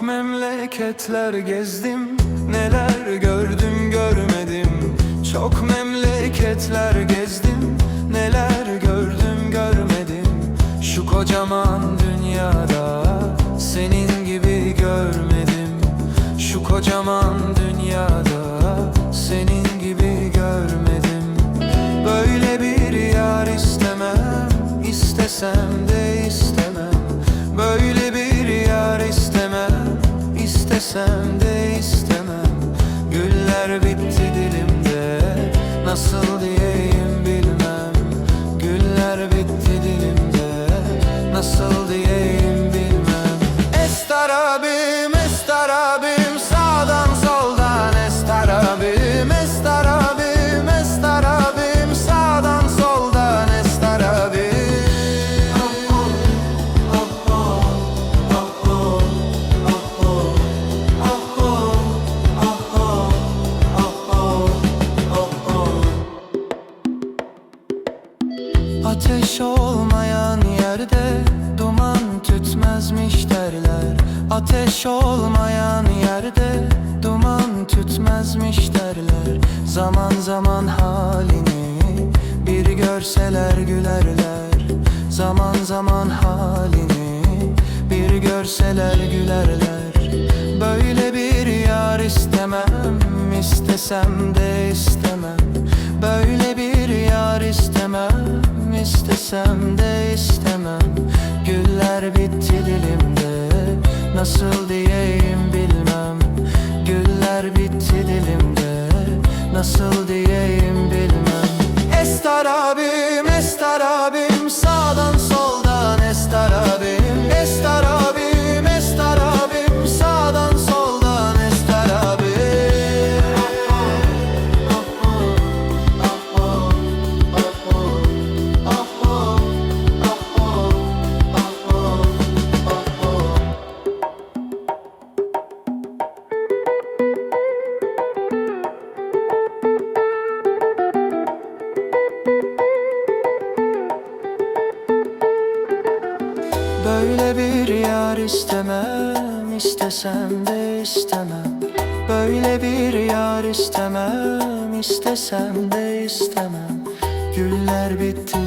Çok memleketler gezdim, neler gördüm görmedim. Çok memleketler gezdim, neler gördüm görmedim. Şu kocaman dünyada senin gibi görmedim. Şu kocaman dünyada senin gibi görmedim. Böyle bir yar istemem, istesem de istemem. Böyle bir yar istemem, istesem de istemem. Güller bitti dilimde, nasıl diyeyim bilmem. Güller bitti dilimde, nasıl diyeyim bilmem. Estarabim, estarabim, sağdan soldan estarabim, estarabim, estarabim, sağdan soldan estarabim. Ateş olmayan yerde duman tütmezmiş derler. Ateş olmayan yerde duman tütmezmiş derler. Zaman zaman halini bir görseler gülerler. Zaman zaman halini bir görseler gülerler. Böyle bir yar istemem, istesem de istemem. Böyle bir yar istemem, istesem de istemem. Güller bitti dilimde, nasıl diyeyim bilmem. Güller bitti dilimde, nasıl diyeyim bilmem. Estarabim, estarabim, sağdan soldan estarabim, estarabim, estarabim, sağdan soldan estarabim. Böyle bir yar istemem, istesem de istemem. Böyle bir yar istemem, istesem de istemem. Güller bitti